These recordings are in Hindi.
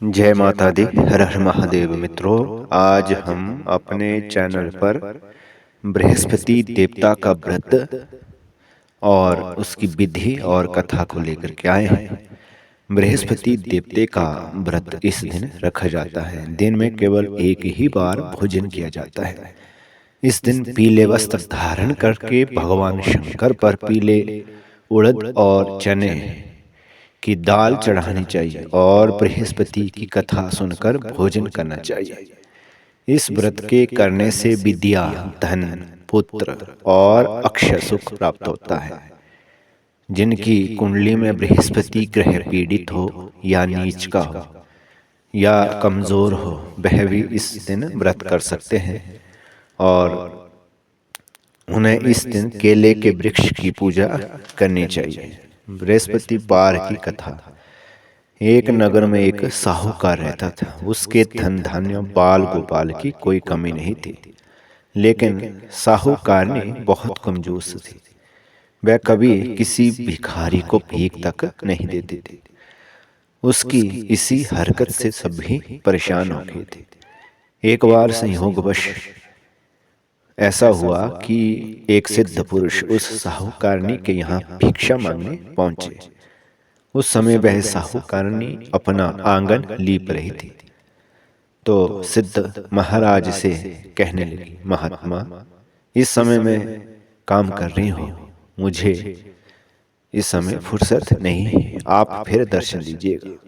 जय माता दी। हर हर महादेव। मित्रों, आज हम अपने चैनल पर बृहस्पति देवता का व्रत और उसकी विधि और कथा को लेकर के आए हैं। बृहस्पति देवते का व्रत इस दिन रखा जाता है। दिन में केवल एक ही बार भोजन किया जाता है। इस दिन पीले वस्त्र धारण करके भगवान शंकर पर पीले उड़द और चने की दाल चढ़ानी चाहिए और बृहस्पति की कथा सुनकर भोजन करना चाहिए। इस व्रत के करने से विद्या, धन, पुत्र और अक्षय सुख प्राप्त होता है। जिनकी कुंडली में बृहस्पति ग्रह पीड़ित हो या नीच का हो या कमजोर हो, वह भी इस दिन व्रत कर सकते हैं और उन्हें इस दिन केले के वृक्ष की पूजा करनी चाहिए। बृहस्पति वार की कथा। एक नगर में एक साहूकार रहता था। उसके धन धान्य बाल गोपाल की कोई कमी नहीं थी, लेकिन साहूकार ने बहुत कंजूस थी। वह कभी किसी भिखारी को भीख तक नहीं देते थे। उसकी इसी हरकत से सभी परेशान हो गए थे। एक बार संयोगवश ऐसा हुआ कि एक सिद्ध पुरुष उस साहूकारनी के यहाँ भिक्षा मांगने पहुंचे। उस समय वह साहूकारनी अपना आंगन लीप रही थी, तो सिद्ध महाराज से कहने लगी, महात्मा, इस समय मैं काम कर रही हूँ, मुझे इस समय फुर्सत नहीं है, आप फिर दर्शन दीजिएगा।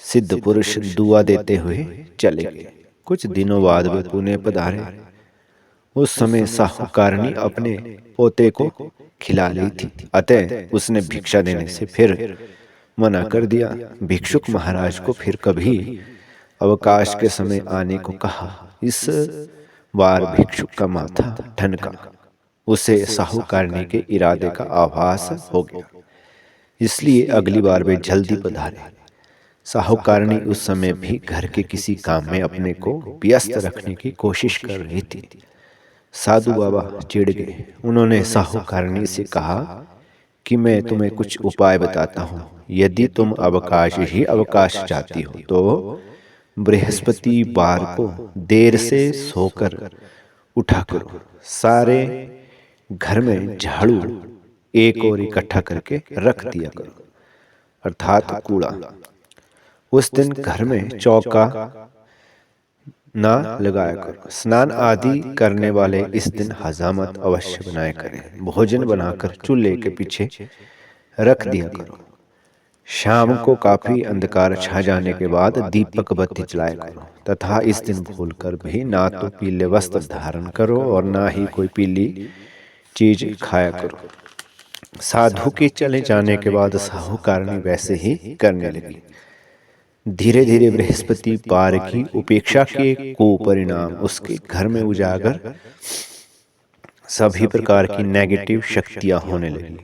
सिद्ध पुरुष दुआ देते हुए चले गए। कुछ दिनों बाद वे पुणे पधारे। उस समय साहूकारनी अपने पोते को खिला ली थी, अतः उसने भिक्षा देने से फिर मना कर दिया। भिक्षुक महाराज को फिर कभी अवकाश के समय आने को कहा। इस बार भिक्षुक का माथा ठनका। उसे साहूकारनी के इरादे का आभास हो गया, इसलिए अगली बार वे जल्दी पधारे। साहूकारनी उस समय भी घर के किसी काम में अपने को व्यस्त रखने की कोशिश कर रही थी। साधु बाबा चिढ़ गए। उन्होंने साहूकारनी से कहा कि मैं तुम्हें कुछ उपाय बताता हूँ। यदि तुम अवकाश ही अवकाश चाहती हो तो बृहस्पति वार को देर से सोकर उठा करो। सारे घर में झाड़ू एक और इकट्ठा करके रख दिया करो, अर्थात कूड़ा। उस दिन घर में चौका ना लगाया करो। स्नान आदि करने वाले इस दिन हजामत अवश्य बनाया करें। भोजन बनाकर चूल्हे के पीछे रख दिया करो। शाम को काफी अंधकार छा जाने के बाद दीपक बत्ती जलाया करो तथा इस दिन भूलकर भी ना तो पीले वस्त्र धारण करो और ना ही कोई पीली चीज खाया करो। साधु के चले जाने के बाद साहूकारनी वैसे ही करने लगी। धीरे धीरे बृहस्पति वार की उपेक्षा के कुपरिणाम उसके घर में उजागर सभी प्रकार की नेगेटिव शक्तियां होने लगी।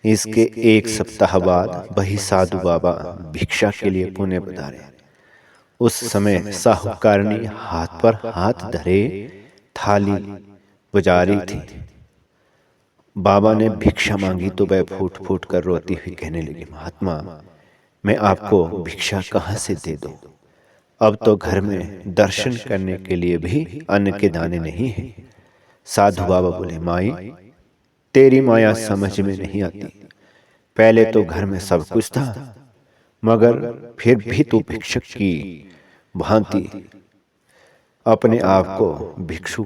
इसके एक सप्ताह बाद वही साधु बाबा भिक्षा के लिए पुणे पधारे। उस समय साहूकारनी हाथ पर हाथ धरे थाली बजा रही थी। बाबा ने भिक्षा मांगी तो वह फूट फूट कर रोती हुई कहने लगी, महात्मा, मैं आपको भिक्षा कहाँ से दे दूं? अब तो घर में दर्शन करने के लिए भी अन्न के दाने नहीं हैं। साधु बाबा बोले, माई, तेरी माया समझ में नहीं आती। पहले तो घर में सब कुछ था, मगर फिर भी तू भिक्षुक की भांति अपने आप को भिक्षु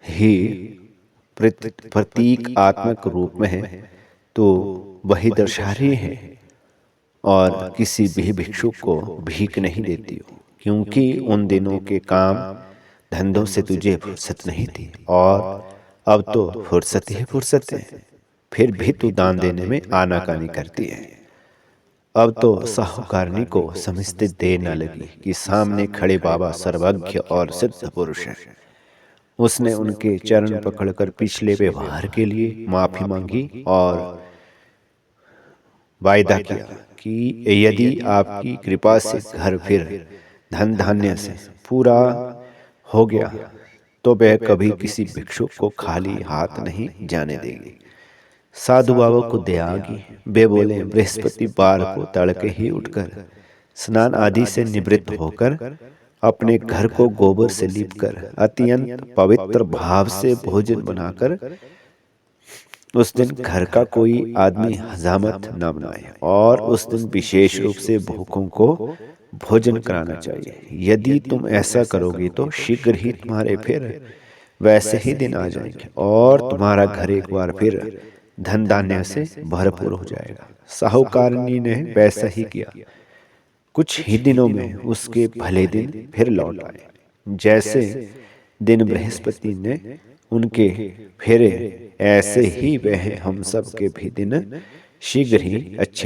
ही प्रतीकात्मक रूप में है, तो वही दर्शा रही है और किसी भी भिक्षुक को भीख नहीं देती हो, क्योंकि उन दिनों के काम धंधों से तुझे फुर्सत नहीं थी और अब तो फुर्सत ही फुर्सत है, फिर भी तू दान देने में आनाकानी करती है। अब तो साहूकारनी को समझते देर न लगी कि सामने खड़े बाबा सर्वज्ञ और सिद्ध पुरुष हैं। उसने उनके चरण पकड़कर पिछले व्यवहार के लिए माफी मांगी और वायदा किया कि यदि आपकी कृपा से घर फिर धन धान्य से पूरा हो गया तो वह कभी किसी भिक्षुक को खाली हाथ नहीं जाने देगी। साधु बाबा को दया आ गई। वे बोले, बृहस्पति वार को तड़के ही उठकर स्नान आदि से निवृत्त होकर अपने घर को गोबर से लीपकर अत्यंत पवित्र भाव से भोजन बनाकर उस दिन घर का कोई आदमी हजामत न बनाए और उस दिन विशेष रूप से भूखों को भोजन कराना चाहिए। यदि तुम ऐसा करोगे तो शीघ्र ही तुम्हारे फिर वैसे ही दिन आ जाएंगे और तुम्हारा घर एक बार फिर धन धान्य से भरपूर हो जाएगा। साहूकारनी ने वैसा ही किया। कुछ ही दिनों में उसके भले दिन फिर लौट आए। जैसे दिन बृहस्पति ने उनके फेरे, ऐसे ही वह हम सब के भी दिन शीघ्र ही अच्छे